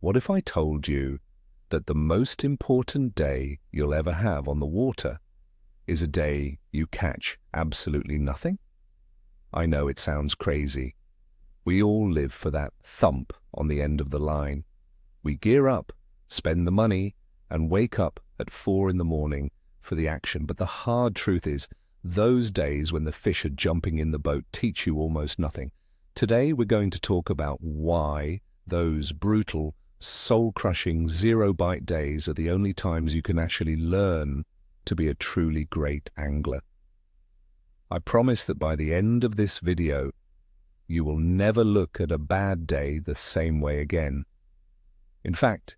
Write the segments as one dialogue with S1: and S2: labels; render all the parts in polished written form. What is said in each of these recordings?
S1: What if I told you that the most important day you'll ever have on the water is a day you catch absolutely nothing? I know it sounds crazy. We all live for that thump on the end of the line. We gear up, spend the money, and wake up at 4 in the morning for the action. But the hard truth is, those days when the fish are jumping in the boat teach you almost nothing. Today we're going to talk about why those brutal, soul-crushing, zero-bite days are the only times you can actually learn to be a truly great angler. I promise that by the end of this video, you will never look at a bad day the same way again. In fact,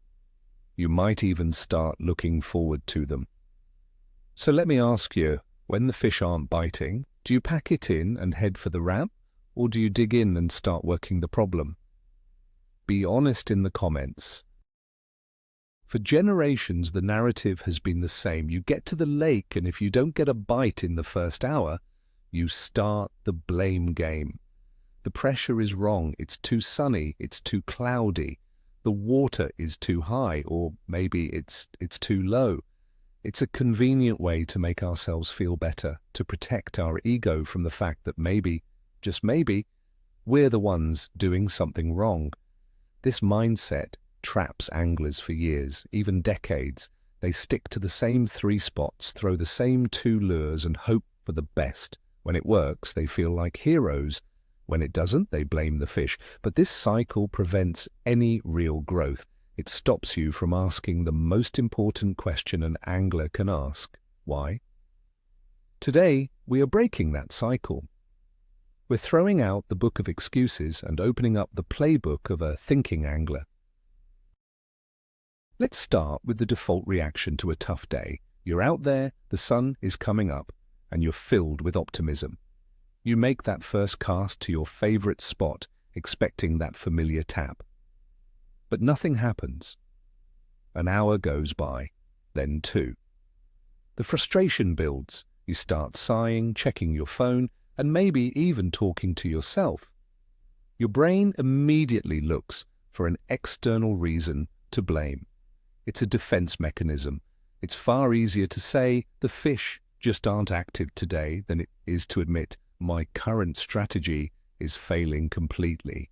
S1: you might even start looking forward to them. So let me ask you, when the fish aren't biting, do you pack it in and head for the ramp, or do you dig in and start working the problem? Be honest in the comments. For generations, the narrative has been the same. You get to the lake, and if you don't get a bite in the first hour, you start the blame game. The pressure is wrong. It's too sunny. It's too cloudy. The water is too high, or maybe it's too low. It's a convenient way to make ourselves feel better, to protect our ego from the fact that maybe, just maybe, we're the ones doing something wrong. This mindset traps anglers for years, even decades. They stick to the same 3 spots, throw the same 2 lures, and hope for the best. When it works, they feel like heroes. When it doesn't, they blame the fish. But this cycle prevents any real growth. It stops you from asking the most important question an angler can ask: why? Today, we are breaking that cycle. We're throwing out the book of excuses and opening up the playbook of a thinking angler. Let's start with the default reaction to a tough day. You're out there, the sun is coming up, and you're filled with optimism. You make that first cast to your favorite spot, expecting that familiar tap. But nothing happens. An hour goes by, then 2. The frustration builds. You start sighing, checking your phone, and maybe even talking to yourself. Your brain immediately looks for an external reason to blame. It's a defense mechanism. It's far easier to say the fish just aren't active today than it is to admit my current strategy is failing completely.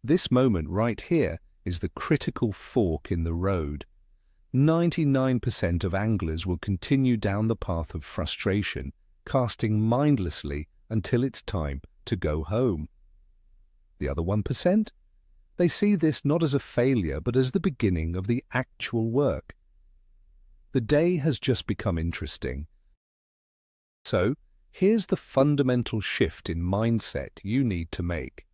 S1: This moment right here is the critical fork in the road. 99% of anglers will continue down the path of frustration, casting mindlessly until it's time to go home. The other 1%? They see this not as a failure, but as the beginning of the actual work. The day has just become interesting. So, here's the fundamental shift in mindset you need to make.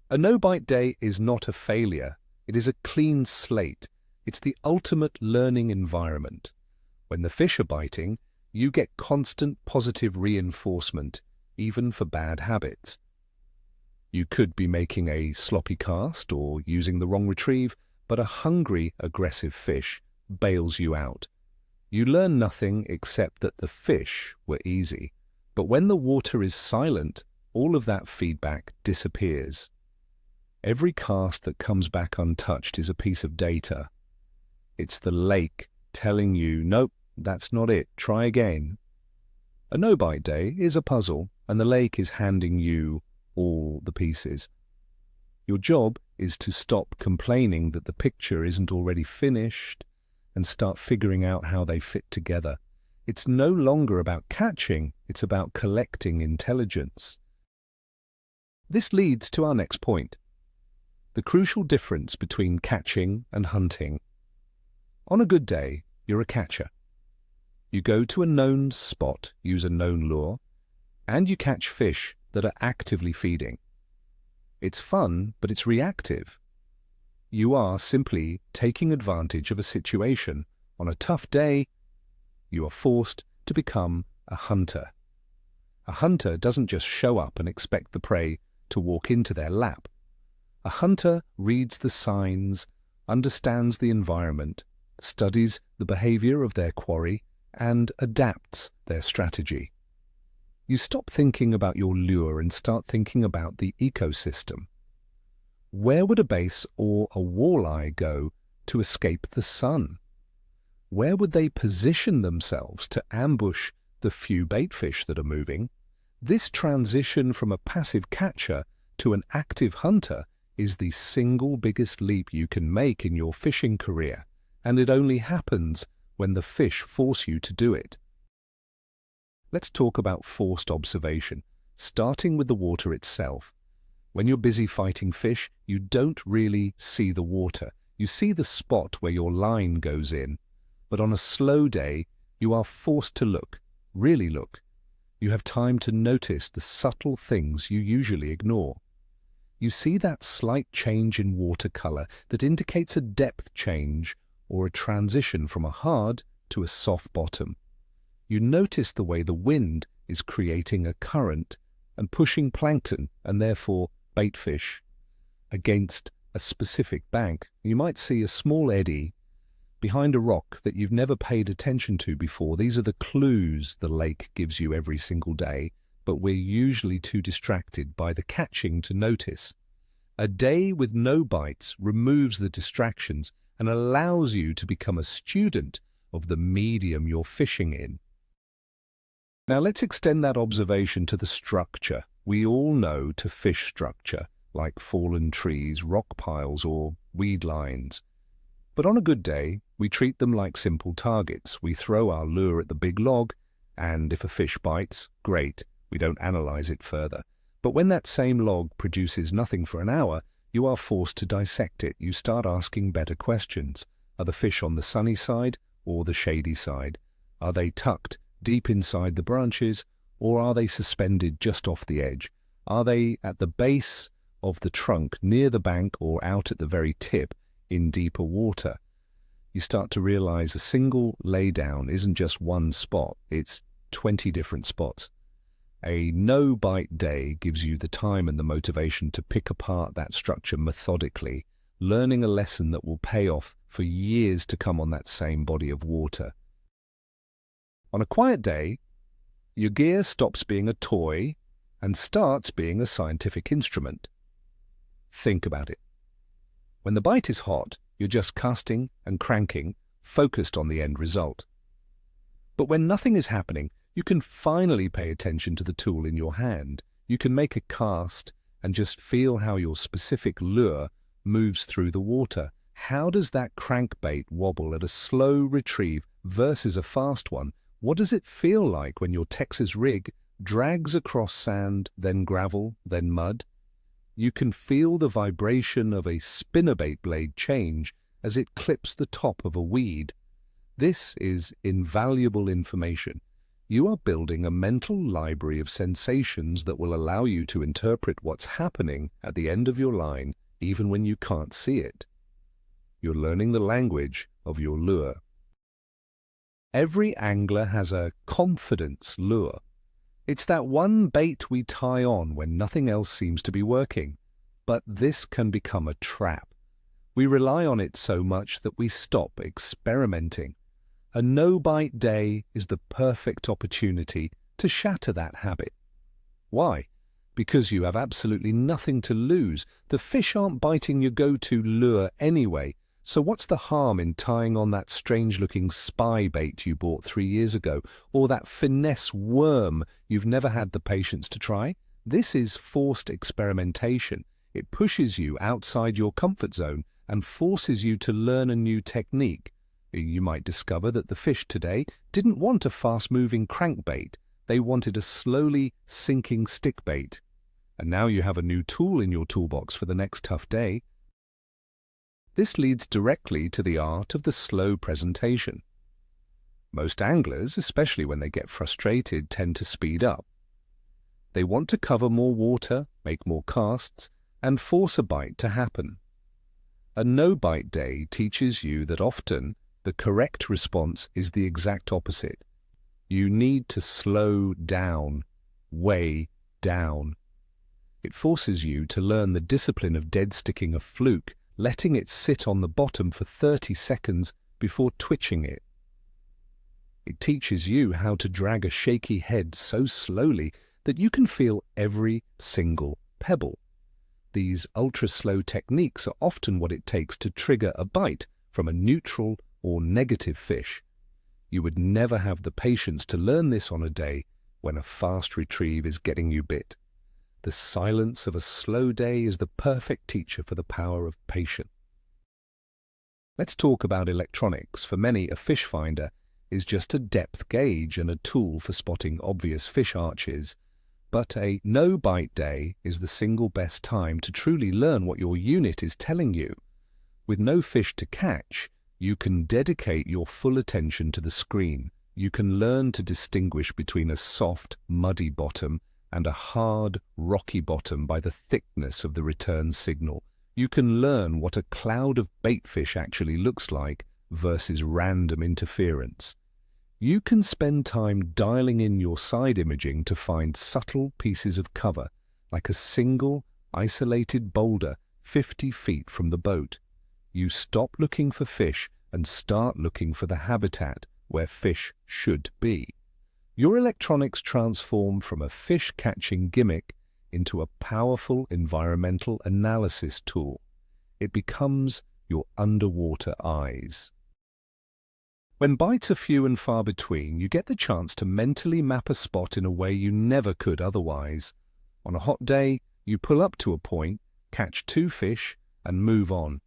S1: A no-bite day is not a failure. It is a clean slate. It's the ultimate learning environment. When the fish are biting, you get constant positive reinforcement, even for bad habits. You could be making a sloppy cast or using the wrong retrieve, but a hungry, aggressive fish bails you out. You learn nothing except that the fish were easy. But when the water is silent, all of that feedback disappears. Every cast that comes back untouched is a piece of data. It's the lake telling you, nope, that's not it, try again. A no-bite day is a puzzle, and the lake is handing you all the pieces. Your job is to stop complaining that the picture isn't already finished and start figuring out how they fit together. It's no longer about catching, it's about collecting intelligence. This leads to our next point, the crucial difference between catching and hunting. On a good day, you're a catcher. You go to a known spot, use a known lure, and you catch fish that are actively feeding. It's fun, but it's reactive. You are simply taking advantage of a situation. On a tough day, you are forced to become a hunter. A hunter doesn't just show up and expect the prey to walk into their lap. A hunter reads the signs, understands the environment, studies the behavior of their quarry, and adapts their strategy. You stop thinking about your lure and start thinking about the ecosystem. Where would a bass or a walleye go to escape the sun? Where would they position themselves to ambush the few baitfish that are moving? This transition from a passive catcher to an active hunter is the single biggest leap you can make in your fishing career, and it only happens when the fish force you to do it. Let's talk about forced observation, starting with the water itself. When you're busy fighting fish, you don't really see the water. You see the spot where your line goes in. But on a slow day, you are forced to look, really look. You have time to notice the subtle things you usually ignore. You see that slight change in water color that indicates a depth change or a transition from a hard to a soft bottom. You notice the way the wind is creating a current and pushing plankton and therefore baitfish against a specific bank. You might see a small eddy behind a rock that you've never paid attention to before. These are the clues the lake gives you every single day, but we're usually too distracted by the catching to notice. A day with no bites removes the distractions and allows you to become a student of the medium you're fishing in. Now let's extend that observation to the structure. We all know to fish structure, like fallen trees, rock piles, or weed lines. But on a good day, we treat them like simple targets. We throw our lure at the big log, and if a fish bites, great, we don't analyze it further. But when that same log produces nothing for an hour, you are forced to dissect it. You start asking better questions. Are the fish on the sunny side or the shady side? Are they tucked deep inside the branches, or are they suspended just off the edge? Are they at the base of the trunk, near the bank, or out at the very tip in deeper water? You start to realize a single laydown isn't just one spot, it's 20 different spots. A no-bite day gives you the time and the motivation to pick apart that structure methodically, learning a lesson that will pay off for years to come on that same body of water. On a quiet day, your gear stops being a toy and starts being a scientific instrument. Think about it. When the bite is hot, you're just casting and cranking, focused on the end result. But when nothing is happening, you can finally pay attention to the tool in your hand. You can make a cast and just feel how your specific lure moves through the water. How does that crankbait wobble at a slow retrieve versus a fast one? What does it feel like when your Texas rig drags across sand, then gravel, then mud? You can feel the vibration of a spinnerbait blade change as it clips the top of a weed. This is invaluable information. You are building a mental library of sensations that will allow you to interpret what's happening at the end of your line, even when you can't see it. You're learning the language of your lure. Every angler has a confidence lure. It's that one bait we tie on when nothing else seems to be working. But this can become a trap. We rely on it so much that we stop experimenting. A no-bite day is the perfect opportunity to shatter that habit. Why? Because you have absolutely nothing to lose. The fish aren't biting your go-to lure anyway. So what's the harm in tying on that strange-looking spy bait you bought 3 years ago, or that finesse worm you've never had the patience to try? This is forced experimentation. It pushes you outside your comfort zone and forces you to learn a new technique. You might discover that the fish today didn't want a fast-moving crankbait. They wanted a slowly sinking stick bait. And now you have a new tool in your toolbox for the next tough day. This leads directly to the art of the slow presentation. Most anglers, especially when they get frustrated, tend to speed up. They want to cover more water, make more casts, and force a bite to happen. A no-bite day teaches you that often the correct response is the exact opposite. You need to slow down, weigh down. It forces you to learn the discipline of dead-sticking a fluke, letting it sit on the bottom for 30 seconds before twitching it. It teaches you how to drag a shaky head so slowly that you can feel every single pebble. These ultra-slow techniques are often what it takes to trigger a bite from a neutral or negative fish. You would never have the patience to learn this on a day when a fast retrieve is getting you bit. The silence of a slow day is the perfect teacher for the power of patience. Let's talk about electronics. For many, a fish finder is just a depth gauge and a tool for spotting obvious fish arches. But a no-bite day is the single best time to truly learn what your unit is telling you. With no fish to catch, you can dedicate your full attention to the screen. You can learn to distinguish between a soft, muddy bottom and a hard, rocky bottom by the thickness of the return signal. You can learn what a cloud of baitfish actually looks like versus random interference. You can spend time dialing in your side imaging to find subtle pieces of cover, like a single, isolated boulder 50 feet from the boat. You stop looking for fish and start looking for the habitat where fish should be. Your electronics transform from a fish-catching gimmick into a powerful environmental analysis tool. It becomes your underwater eyes. When bites are few and far between, you get the chance to mentally map a spot in a way you never could otherwise. On a hot day, you pull up to a point, catch 2 fish, and move on.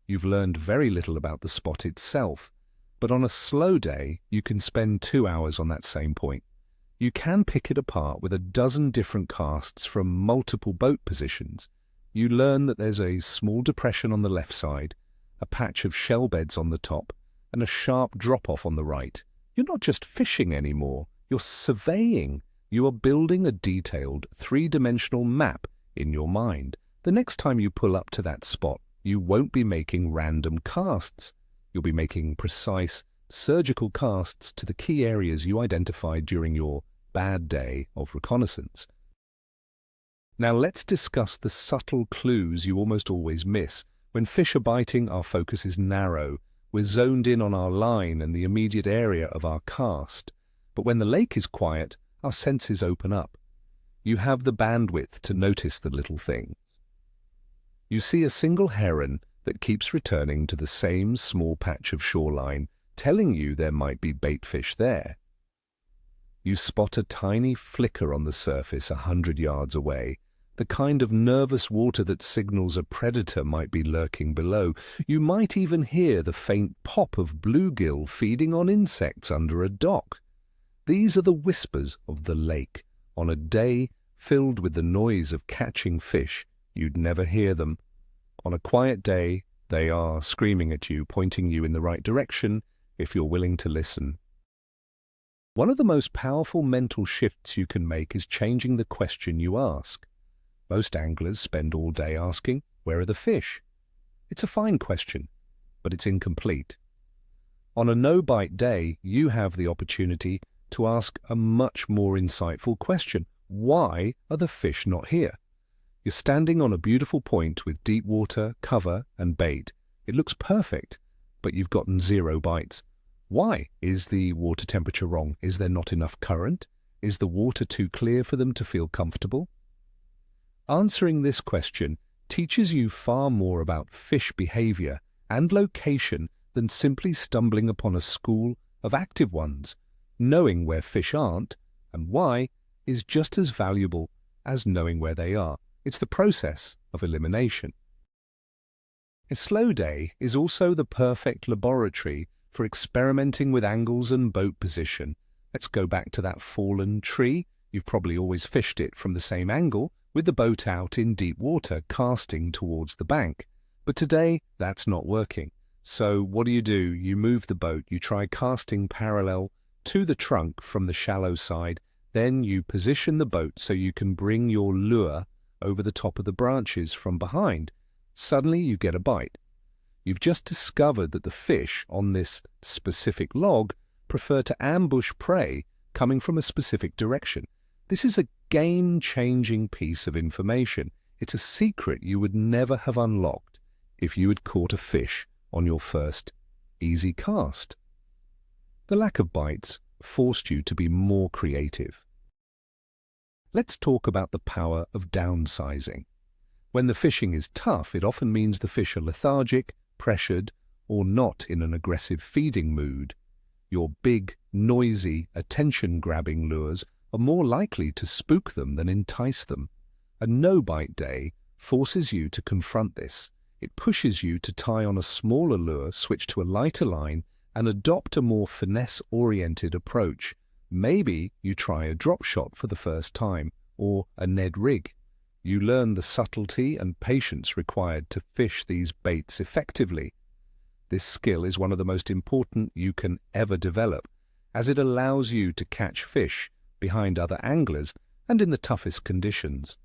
S1: You've learned very little about the spot itself, but on a slow day, you can spend 2 hours on that same point. You can pick it apart with a dozen different casts from multiple boat positions. You learn that there's a small depression on the left side, a patch of shell beds on the top, and a sharp drop-off on the right. You're not just fishing anymore, you're surveying. You are building a detailed, 3-dimensional map in your mind. The next time you pull up to that spot, you won't be making random casts. You'll be making precise, surgical casts to the key areas you identified during your bad day of reconnaissance. Now let's discuss the subtle clues you almost always miss. When fish are biting, our focus is narrow. We're zoned in on our line and the immediate area of our cast. But when the lake is quiet, our senses open up. You have the bandwidth to notice the little things. You see a single heron that keeps returning to the same small patch of shoreline, telling you there might be baitfish there. You spot a tiny flicker on the surface 100 yards away, the kind of nervous water that signals a predator might be lurking below. You might even hear the faint pop of bluegill feeding on insects under a dock. These are the whispers of the lake. On a day filled with the noise of catching fish, you'd never hear them. On a quiet day, they are screaming at you, pointing you in the right direction if you're willing to listen. One of the most powerful mental shifts you can make is changing the question you ask. Most anglers spend all day asking, "Where are the fish?" It's a fine question, but it's incomplete. On a no-bite day, you have the opportunity to ask a much more insightful question. Why are the fish not here? You're standing on a beautiful point with deep water, cover, and bait. It looks perfect, but you've gotten 0 bites. Why? Is the water temperature wrong? Is there not enough current? Is the water too clear for them to feel comfortable? Answering this question teaches you far more about fish behavior and location than simply stumbling upon a school of active ones. Knowing where fish aren't and why is just as valuable as knowing where they are. It's the process of elimination. A slow day is also the perfect laboratory for experimenting with angles and boat position. Let's go back to that fallen tree. You've probably always fished it from the same angle, with the boat out in deep water, casting towards the bank. But today, that's not working. So what do? You move the boat, you try casting parallel to the trunk from the shallow side, then you position the boat so you can bring your lure over the top of the branches from behind. Suddenly you get a bite. You've just discovered that the fish on this specific log prefer to ambush prey coming from a specific direction. This is a game-changing piece of information. It's a secret you would never have unlocked if you had caught a fish on your first easy cast. The lack of bites forced you to be more creative. Let's talk about the power of downsizing. When the fishing is tough, it often means the fish are lethargic, pressured, or not in an aggressive feeding mood. Your big, noisy, attention-grabbing lures are more likely to spook them than entice them. A no-bite day forces you to confront this. It pushes you to tie on a smaller lure, switch to a lighter line, and adopt a more finesse-oriented approach. Maybe you try a drop shot for the first time, or a Ned rig. You learn the subtlety and patience required to fish these baits effectively. This skill is one of the most important you can ever develop, as it allows you to catch fish behind other anglers and in the toughest conditions.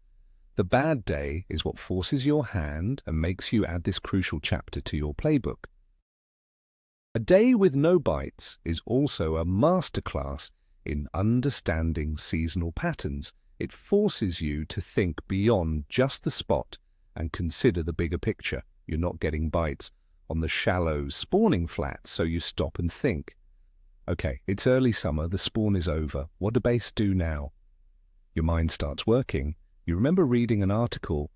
S1: The bad day is what forces your hand and makes you add this crucial chapter to your playbook. A day with no bites is also a masterclass in understanding seasonal patterns. It forces you to think beyond just the spot and consider the bigger picture. You're not getting bites on the shallow spawning flats, so you stop and think. Okay, it's early summer, the spawn is over. What do baits do now? Your mind starts working. You remember reading an article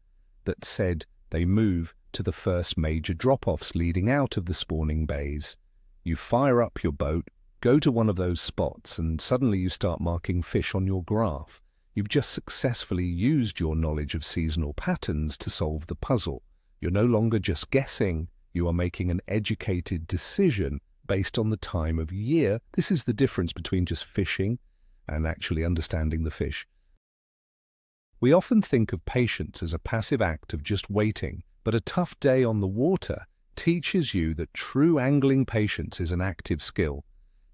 S1: that said they move to the first major drop-offs leading out of the spawning bays. You fire up your boat, go to one of those spots, and suddenly you start marking fish on your graph. You've just successfully used your knowledge of seasonal patterns to solve the puzzle. You're no longer just guessing, you are making an educated decision based on the time of year. This is the difference between just fishing and actually understanding the fish. We often think of patience as a passive act of just waiting, but a tough day on the water teaches you that true angling patience is an active skill.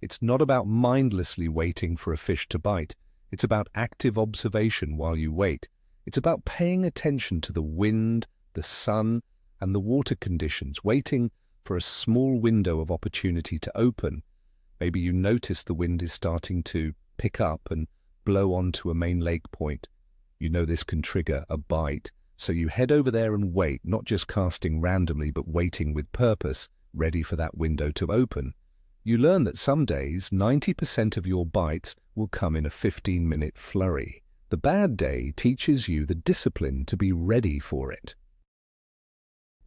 S1: It's not about mindlessly waiting for a fish to bite. It's about active observation while you wait. It's about paying attention to the wind, the sun, and the water conditions, waiting for a small window of opportunity to open. Maybe you notice the wind is starting to pick up and blow onto a main lake point. You know this can trigger a bite, so you head over there and wait, not just casting randomly, but waiting with purpose, ready for that window to open. You learn that some days, 90% of your bites will come in a 15-minute flurry. The bad day teaches you the discipline to be ready for it.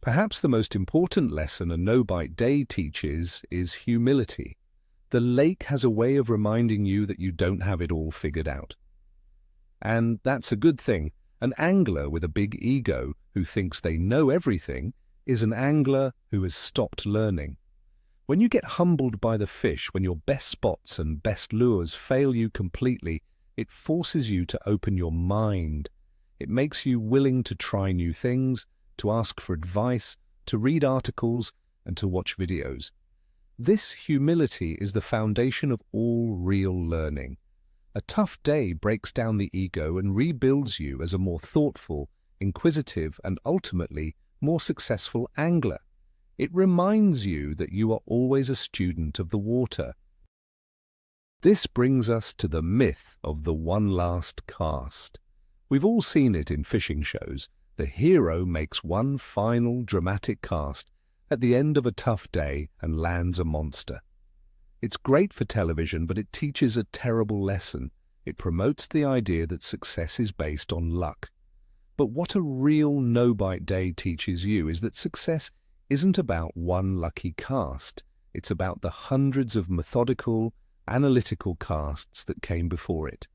S1: Perhaps the most important lesson a no-bite day teaches is humility. The lake has a way of reminding you that you don't have it all figured out. And that's a good thing. An angler with a big ego who thinks they know everything is an angler who has stopped learning. When you get humbled by the fish, when your best spots and best lures fail you completely, it forces you to open your mind. It makes you willing to try new things, to ask for advice, to read articles, and to watch videos. This humility is the foundation of all real learning. A tough day breaks down the ego and rebuilds you as a more thoughtful, inquisitive, and ultimately more successful angler. It reminds you that you are always a student of the water. This brings us to the myth of the one last cast. We've all seen it in fishing shows. The hero makes one final dramatic cast at the end of a tough day and lands a monster. It's great for television, but it teaches a terrible lesson. It promotes the idea that success is based on luck. But what a real no-bite day teaches you is that success isn't about one lucky cast. It's about the hundreds of methodical, analytical casts that came before it.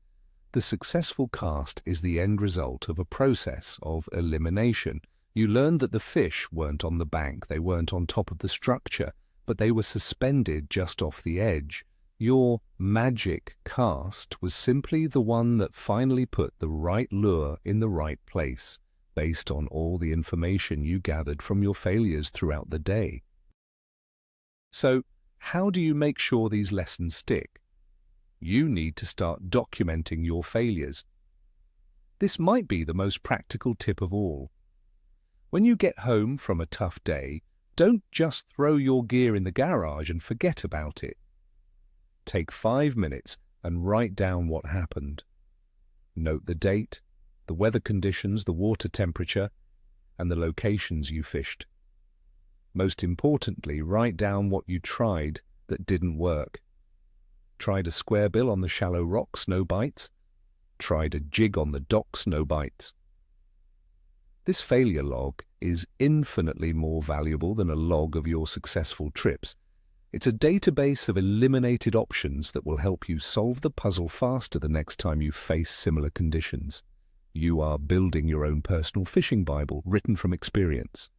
S1: The successful cast is the end result of a process of elimination. You learned that the fish weren't on the bank, they weren't on top of the structure, but they were suspended just off the edge. Your magic cast was simply the one that finally put the right lure in the right place, based on all the information you gathered from your failures throughout the day. So, how do you make sure these lessons stick? You need to start documenting your failures. This might be the most practical tip of all. When you get home from a tough day, don't just throw your gear in the garage and forget about it. Take 5 minutes and write down what happened. Note the date, the weather conditions, the water temperature, and the locations you fished. Most importantly, write down what you tried that didn't work. Tried a square bill on the shallow rocks, no bites. Tried a jig on the docks, no bites. This failure log is infinitely more valuable than a log of your successful trips. It's a database of eliminated options that will help you solve the puzzle faster the next time you face similar conditions. You are building your own personal fishing Bible, written from experience.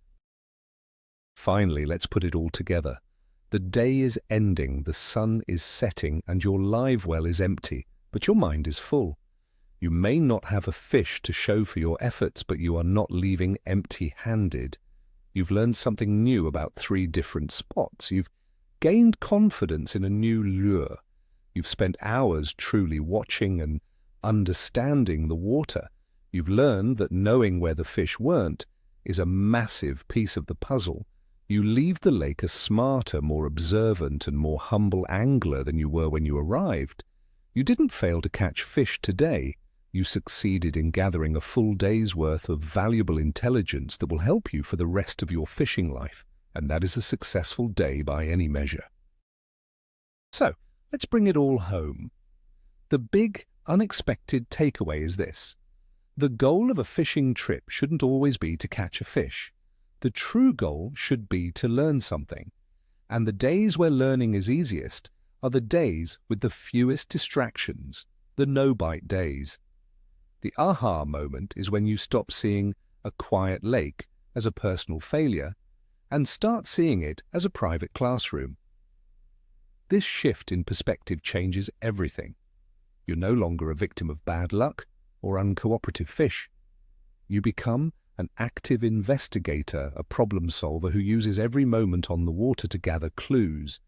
S1: Finally, let's put it all together. The day is ending, the sun is setting, and your live well is empty, but your mind is full. You may not have a fish to show for your efforts, but you are not leaving empty-handed. You've learned something new about 3 different spots. You've gained confidence in a new lure. You've spent hours truly watching and understanding the water. You've learned that knowing where the fish weren't is a massive piece of the puzzle. You leave the lake a smarter, more observant, and more humble angler than you were when you arrived. You didn't fail to catch fish today. You succeeded in gathering a full day's worth of valuable intelligence that will help you for the rest of your fishing life, and that is a successful day by any measure. So, let's bring it all home. The big, unexpected takeaway is this. The goal of a fishing trip shouldn't always be to catch a fish. The true goal should be to learn something. And the days where learning is easiest are the days with the fewest distractions, the no-bite days. The aha moment is when you stop seeing a quiet lake as a personal failure and start seeing it as a private classroom. This shift in perspective changes everything. You're no longer a victim of bad luck or uncooperative fish. You become an active investigator, a problem solver who uses every moment on the water to gather clues.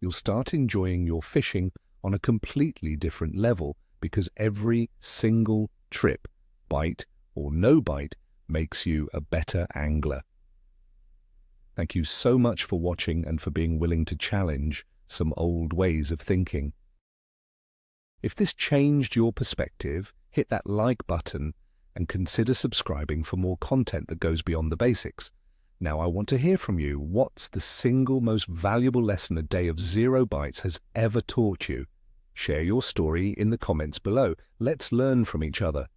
S1: You'll start enjoying your fishing on a completely different level because every single trip, bite or no bite, makes you a better angler. Thank you so much for watching and for being willing to challenge some old ways of thinking. If this changed your perspective, hit that like button and consider subscribing for more content that goes beyond the basics. Now I want to hear from you. What's the single most valuable lesson a day of 0 bites has ever taught you? Share your story in the comments below. Let's learn from each other.